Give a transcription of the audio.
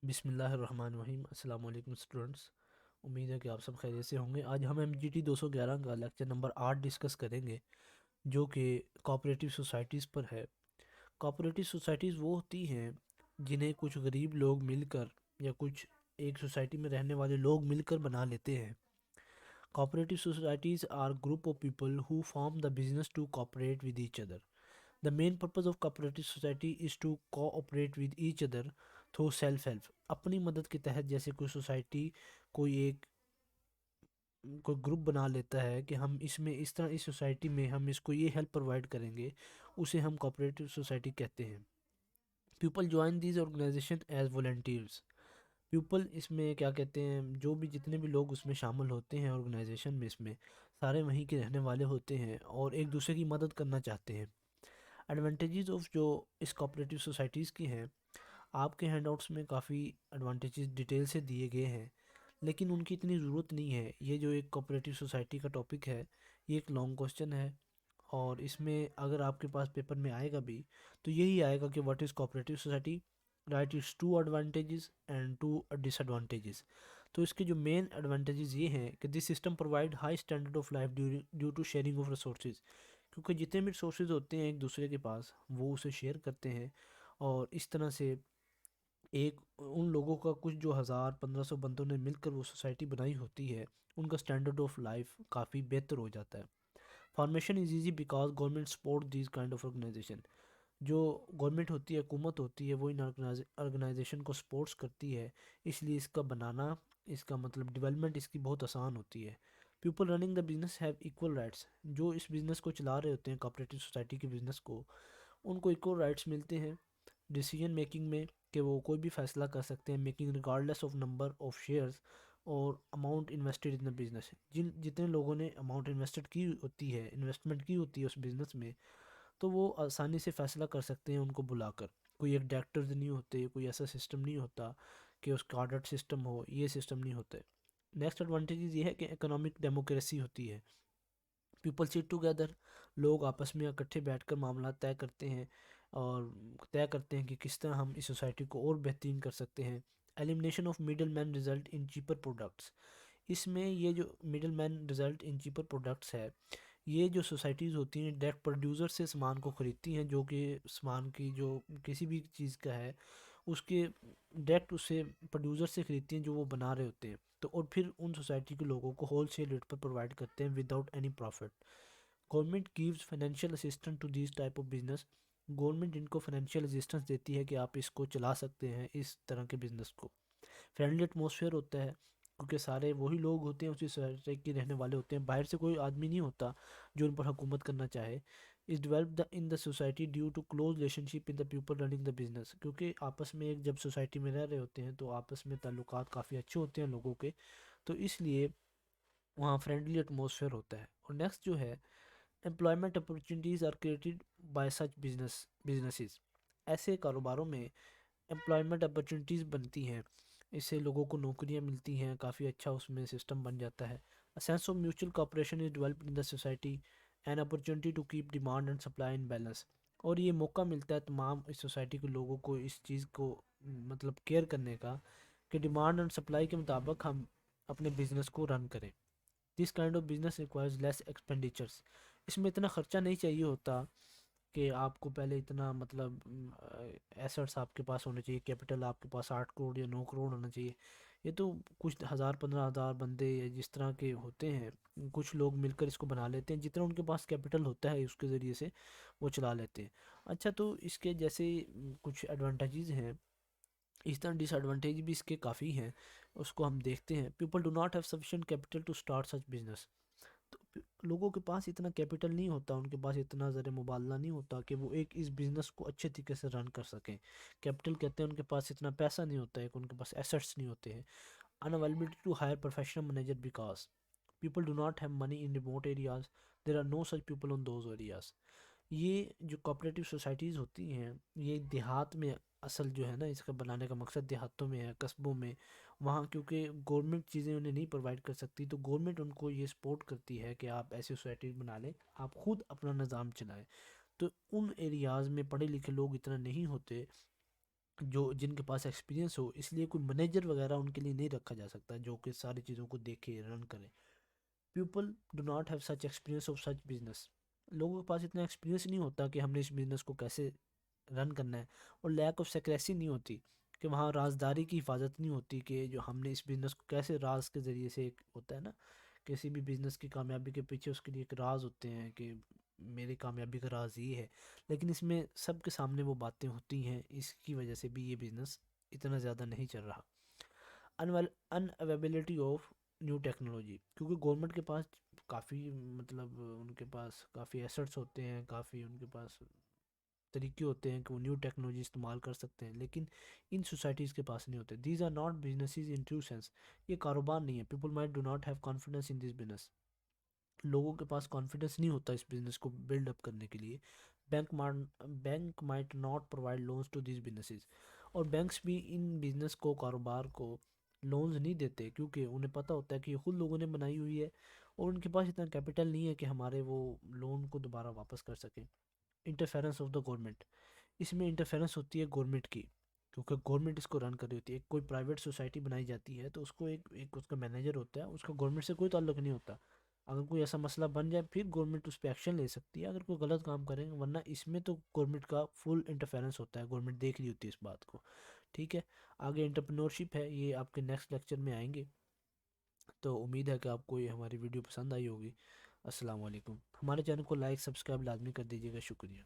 بسم اللہ الرحمن الرحیم۔ السلام علیکم اسٹوڈنٹس، امید ہے کہ آپ سب خیریت سے ہوں گے۔ آج ہم MGT 211 کا لیکچر نمبر 8 ڈسکس کریں گے، جو کہ کوآپریٹیو سوسائٹیز پر ہے۔ کوآپریٹیو سوسائٹیز وہ ہوتی ہیں جنہیں کچھ غریب لوگ مل کر یا کچھ ایک سوسائٹی میں رہنے والے لوگ مل کر بنا لیتے ہیں۔ Cooperative societies are group of people who form the business to cooperate with each other. The main purpose of cooperative society is to cooperate with each other through self-help۔ اپنی مدد کے تحت، جیسے کوئی سوسائٹی کوئی گروپ بنا لیتا ہے کہ ہم اس میں اس طرح اس سوسائٹی میں ہم اس کو یہ ہیلپ پرووائڈ کریں گے، اسے ہم کوآپریٹیو سوسائٹی کہتے ہیں۔ People join these organisation as volunteers۔ People اس میں کیا کہتے ہیں، جو بھی جتنے بھی لوگ اس میں شامل ہوتے ہیں آرگنائزیشن میں، اس میں سارے وہیں کے رہنے والے ہوتے ہیں اور ایک دوسرے کی مدد کرنا چاہتے ہیں۔ ایڈوانٹیجز آف جو اس کوآپریٹیو سوسائٹیز کی ہیں، آپ کے ہینڈ آؤٹس میں کافی ایڈوانٹیجز ڈیٹیل سے دیے گئے ہیں، لیکن ان کی اتنی ضرورت نہیں ہے۔ یہ جو ایک کوآپریٹیو سوسائٹی کا ٹاپک ہے، یہ ایک لانگ کوسچن ہے، اور اس میں اگر آپ کے پاس پیپر میں آئے گا بھی تو یہی آئے گا کہ what is cooperative society, right its two advantages and two disadvantages. تو اس کے جو مین ایڈوانٹیجز یہ ہیں کہ this system provide high standard of life due to sharing of resources. کیونکہ جتنے بھی ریسورسز ہوتے ہیں ایک دوسرے کے پاس، وہ اسے شیئر کرتے ہیں، اور اس طرح سے ایک ان لوگوں کا کچھ جو 1000-1500 بندوں نے مل کر وہ سوسائٹی بنائی ہوتی ہے، ان کا اسٹینڈرڈ آف لائف کافی بہتر ہو جاتا ہے۔ Formation is easy because government support these kind of organisation. جو گورنمنٹ ہوتی ہے، حکومت ہوتی ہے، وہ ان آرگنائزیشن کو سپورٹس کرتی ہے، اس لیے اس کا بنانا، اس کا مطلب ڈیولپمنٹ اس کی بہت آسان ہوتی ہے۔ People running the business have equal rights. جو اس بزنس کو چلا رہے ہوتے ہیں، کوآپریٹیو سوسائٹی کے بزنس کو، ان کو ایکول رائٹس ملتے ہیں ڈیسیجن میکنگ میں، کہ وہ کوئی بھی فیصلہ کر سکتے ہیں، making regardless of number of shares اور amount invested in the business. جتنے لوگوں نے اماؤنٹ انویسٹڈ کی ہوتی ہے، انویسٹمنٹ کی ہوتی ہے اس بزنس میں، تو وہ آسانی سے فیصلہ کر سکتے ہیں ان کو بلا کر۔ کوئی ایک ڈائریکٹرز نہیں ہوتے، کوئی ایسا سسٹم نہیں ہوتا کہ اس کا آڈٹ سسٹم ہو، یہ سسٹم نہیں ہوتے۔ نیکسٹ ایڈوانٹیج یہ ہے کہ اکنامک ڈیموکریسی ہوتی ہے۔ پیپل سیٹ ٹوگیدر، لوگ آپس میں اکٹھے بیٹھ کر معاملات اور طے کرتے ہیں کہ کس طرح ہم اس سوسائٹی کو اور بہترین کر سکتے ہیں۔ Elimination of middleman result in cheaper products. اس میں یہ جو middleman result in cheaper products ہے، یہ جو سوسائٹیز ہوتی ہیں ڈائریکٹ پروڈیوسر سے سامان کو خریدتی ہیں، جو کہ سامان کی جو کسی بھی چیز کا ہے، اس کے ڈائریکٹ اسے پروڈیوسر سے خریدتی ہیں جو وہ بنا رہے ہوتے ہیں، تو اور پھر ان سوسائٹی کے لوگوں کو ہول سیل ریٹ پر پرووائڈ کرتے ہیں without any profit. Government gives financial assistance to these type of business. Government ان کو فائنینشیل اسسٹنس دیتی ہے کہ آپ اس کو چلا سکتے ہیں، اس طرح کے بزنس کو۔ فرینڈلی ایٹماسفیئر ہوتا ہے، کیونکہ سارے وہی لوگ ہوتے ہیں اسی سوسائٹی کے رہنے والے ہوتے ہیں، باہر سے کوئی آدمی نہیں ہوتا جو ان پر حکومت کرنا چاہے۔ Is develop in the society due to close relationship in the people running the business. کیونکہ آپس میں ایک جب سوسائٹی میں رہ رہے ہوتے ہیں تو آپس میں تعلقات کافی اچھے ہوتے ہیں لوگوں کے، تو اس لیے وہاں فرینڈلی ایٹماسفیئر ہوتا ہے۔ اور نیکسٹ جو ہے، employment opportunities are created by such businesses. ایسے کاروباروں میں امپلائمنٹ اپرچونیٹیز بنتی ہیں، اس سے لوگوں کو نوکریاں ملتی ہیں، کافی اچھا اس میں سسٹم بن جاتا ہے۔ Sense of mutual cooperation is developed in the society, an opportunity to keep demand and supply in balance. اور یہ موقع ملتا ہے تمام اس سوسائٹی کے لوگوں کو اس چیز کو مطلب کیئر کرنے کا، کہ ڈیمانڈ اینڈ سپلائی کے مطابق ہم اپنے بزنس کو رن کریں۔ This kind of business requires less expenditures. اس میں اتنا خرچہ نہیں چاہیے ہوتا کہ آپ کو پہلے اتنا مطلب ایسٹس آپ کے پاس ہونے چاہیے، کیپٹل آپ کے پاس 8 کروڑ یا 9 کروڑ ہونا چاہیے۔ یہ تو کچھ 1000-15,000 بندے جس طرح کے ہوتے ہیں، کچھ لوگ مل کر اس کو بنا لیتے ہیں، جتنا ان کے پاس کیپٹل ہوتا ہے اس کے ذریعے سے وہ چلا لیتے ہیں۔ اچھا، تو اس کے جیسے کچھ ایڈوانٹیجز ہیں، اس طرح ڈس ایڈوانٹیج بھی اس کے کافی ہیں، اس کو ہم دیکھتے ہیں۔ People do not have sufficient capital to start such business. تو لوگوں کے پاس اتنا کیپٹل نہیں ہوتا، ان کے پاس اتنا زر مبادلہ نہیں ہوتا کہ وہ ایک اس بزنس کو اچھے طریقے سے رن کر سکیں۔ کیپٹل کہتے ہیں ان کے پاس اتنا پیسہ نہیں ہوتا ہے، ان کے پاس ایسٹس نہیں ہوتے ہیں۔ unavailability to hire professional manager because people do not have money in remote areas, there are no such people on those areas۔ یہ جو کوآپریٹیو سوسائٹیز ہوتی ہیں، یہ دیہات میں اصل جو ہے نا، اس کا بنانے کا مقصد دیہاتوں میں ہے، قصبوں میں، وہاں کیونکہ گورنمنٹ چیزیں انہیں نہیں پرووائڈ کر سکتی، تو گورنمنٹ ان کو یہ سپورٹ کرتی ہے کہ آپ ایسی سوسائٹی بنا لیں، آپ خود اپنا نظام چلائیں۔ تو ان ایریاز میں پڑھے لکھے لوگ اتنا نہیں ہوتے، جو جن کے پاس ایکسپیرینس ہو، اس لیے کوئی مینیجر وغیرہ ان کے لیے نہیں رکھا جا سکتا جو کہ ساری چیزوں کو دیکھے رن کرے. People do not have such experience of such business. لوگوں کے پاس اتنا ایکسپیرینس نہیں ہوتا کہ ہم نے اس بزنس کو کیسے رن کرنا ہے. اور لیک آف سیکریسی نہیں ہوتی کہ وہاں رازداری کی حفاظت نہیں ہوتی کہ جو ہم نے اس بزنس کو کیسے راز کے ذریعے سے، ایک ہوتا ہے نا کسی بھی بزنس کی کامیابی کے پیچھے اس کے لیے ایک راز ہوتے ہیں کہ میری کامیابی کا راز یہ ہے، لیکن اس میں سب کے سامنے وہ باتیں ہوتی ہیں. اس کی وجہ سے بھی یہ بزنس اتنا زیادہ نہیں چل رہا. ان اویلیبلٹی آف نیو ٹیکنالوجی، کیونکہ گورنمنٹ کے پاس کافی مطلب ان کے پاس کافی ایسٹس ہوتے ہیں، کافی ان کے پاس طریقے ہوتے ہیں کہ وہ نیو ٹیکنالوجی استعمال کر سکتے ہیں، لیکن ان سوسائٹیز کے پاس نہیں ہوتے. These are not businesses in true sense. یہ کاروبار نہیں ہے. People might do not have confidence in this business. لوگوں کے پاس کانفیڈنس نہیں ہوتا اس بزنس کو بلڈ اپ کرنے کے لیے. Bank might not provide loans to these businesses. اور بینکس بھی ان بزنس کو، کاروبار کو لونز نہیں دیتے، کیونکہ انہیں پتہ ہوتا ہے کہ یہ خود لوگوں نے بنائی ہوئی ہے اور ان کے پاس اتنا کیپٹل نہیں ہے کہ ہمارے وہ لون کو دوبارہ واپس کر سکیں. Interference of the government. اس میں انٹرفیرنس ہوتی ہے گورنمنٹ کی، کیونکہ گورنمنٹ اس کو رن کر رہی ہوتی ہے. ایک کوئی پرائیویٹ سوسائٹی بنائی جاتی ہے تو اس کو ایک اس کا مینیجر ہوتا ہے، اس کا گورنمنٹ سے کوئی تعلق نہیں ہوتا. اگر کوئی ایسا مسئلہ بن جائے پھر گورنمنٹ اس پہ ایکشن لے سکتی ہے اگر کوئی غلط کام کریں، ورنہ اس میں تو گورنمنٹ کا فل انٹرفیرنس ہوتا ہے. گورنمنٹ دیکھ رہی ہوتی ہے اس بات کو. ٹھیک ہے. آگے انٹرپرینورشپ ہے، یہ آپ کے نیکسٹ لیکچر میں آئیں گے. تو امید ہے کہ آپ کو یہ ہماری ویڈیو پسند آئی ہوگی. السلام علیکم. ہمارے چینل کو لائک سبسکرائب لازمی کر دیجیے گا. شکریہ.